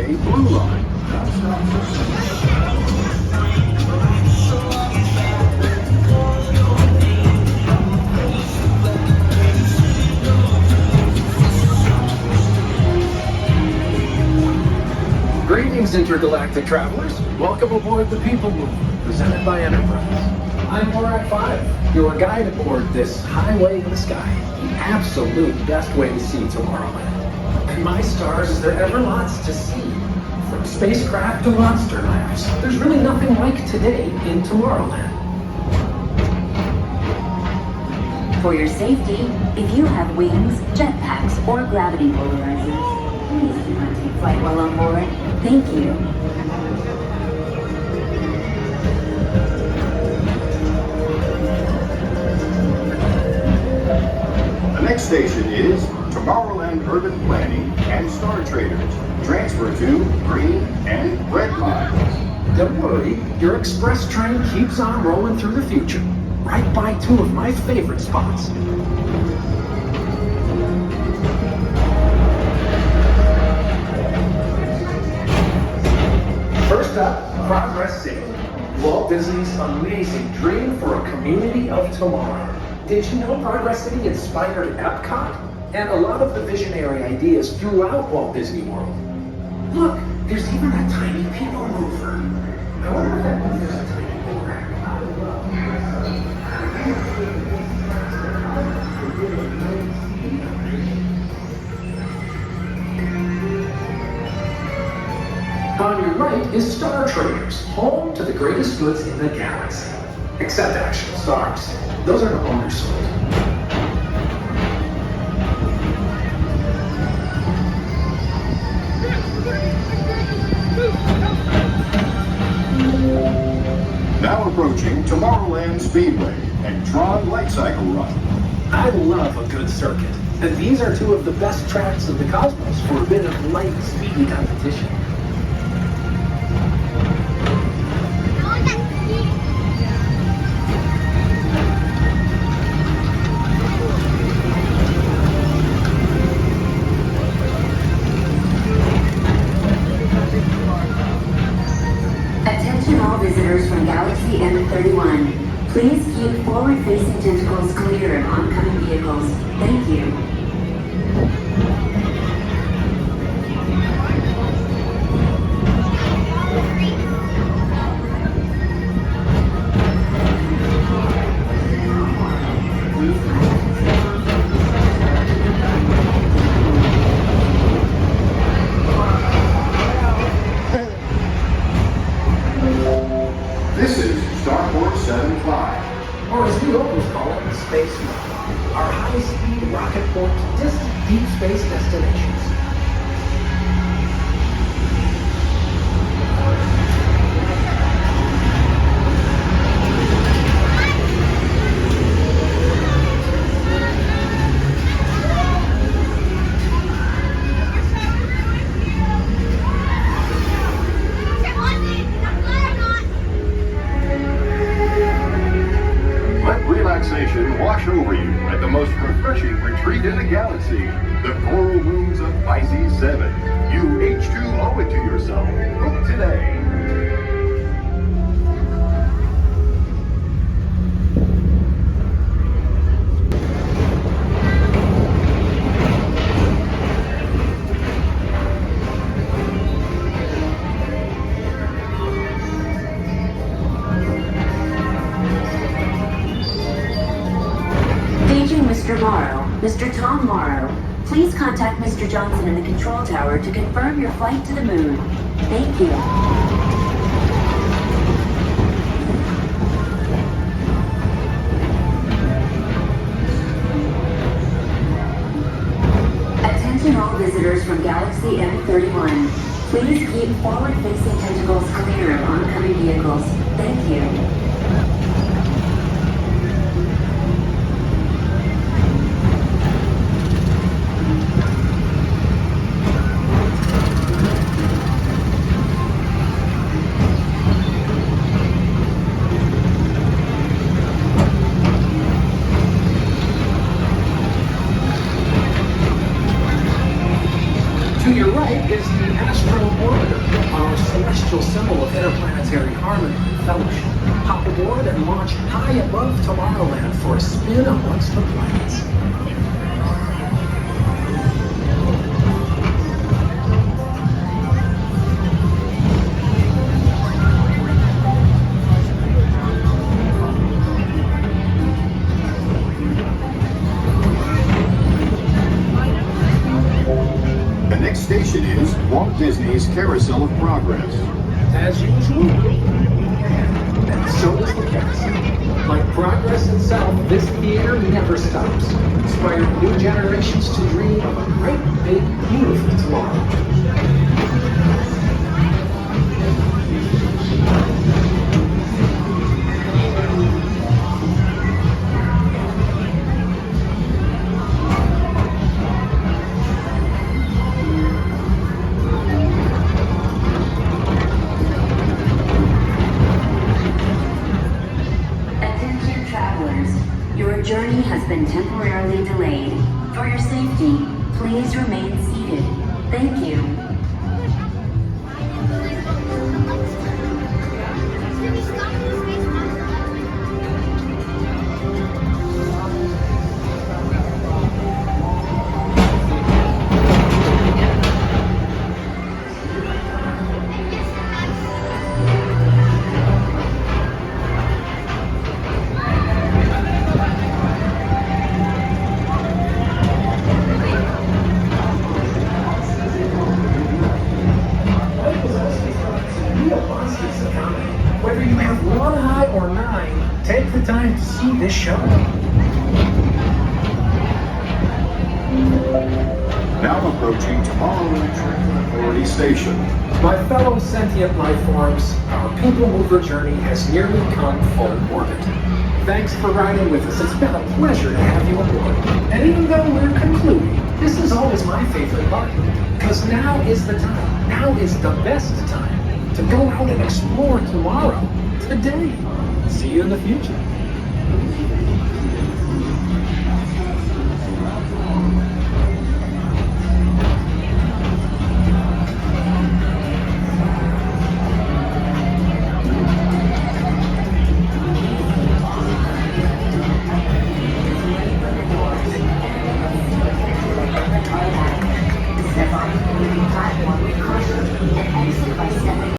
Speedway Blue Line. Greetings, intergalactic travelers. Welcome aboard the Peoplemover, presented by Enterprise. I'm Borak 5, your guide aboard this highway in the sky. The absolute best way to see Tomorrowland. And my stars, is there ever lots to see? From spacecraft to monster labs, there's really nothing like today in Tomorrowland. For your safety, if you have wings, jetpacks, or gravity polarizers, please do not take flight while on board. Thank you. The next station is Tomorrowland Urban Planning and Star Traders. Transfer to green and red lines. Don't worry, your express train keeps on rolling through the future, right by two of my favorite spots. First up, Progress City, Walt Disney's amazing dream for a community of tomorrow. Did you know Progress City inspired Epcot? And a lot of the visionary ideas throughout Walt Disney World. Look, there's even a tiny people mover. I wonder if that means there's a tiny mover. On your right is Star Traders, home to the greatest goods in the galaxy. Except actual stars. Those are no longer sold. Now approaching Tomorrowland Speedway and Tron Light Cycle Run. I love a good circuit, and these are two of the best tracks in the cosmos for a bit of light, speedy competition. Attention all visitors from Galaxy M31. Please keep forward-facing tentacles clear of oncoming vehicles. Thank you. This is Starport 75, or as we always call it, Space Mode, our high-speed rocket port to distant deep space destinations. Relaxation wash over you at the most refreshing retreat in the galaxy, the coral rooms of Pisces 7. You H2 owe it to yourself. Book today. Paging Mr. Morrow, Mr. Tom Morrow. Please contact Mr. Johnson in the control tower to confirm your flight to the moon. Thank you. Attention all visitors from Galaxy M31. Please keep forward-facing tentacles clear of oncoming vehicles. Thank you. To your right is the Astro Orbiter. spiritual symbol of interplanetary harmony and fellowship. Hop aboard and launch high above Tomorrowland for a spin amongst the planets. The next station is Walt Disney's Carousel of Progress. As usual, and so does the cast. Like progress itself, this theater never stops, inspiring new generations to dream of a great, big, beautiful tomorrow. Attention travelers, your journey has been temporarily delayed. For your safety, please remain seated. Thank you. Whether you have one eye or nine, take the time to see this show. Now approaching Tomorrowland Transit Authority Station. My fellow sentient life forms, our Peoplemover journey has nearly come full orbit. Thanks for riding with us. It's been a pleasure to have you aboard. And even though we're concluding, this is always my favorite part. Because now is the time. Now is the best time to go out and explore tomorrow. Today. See you in the future.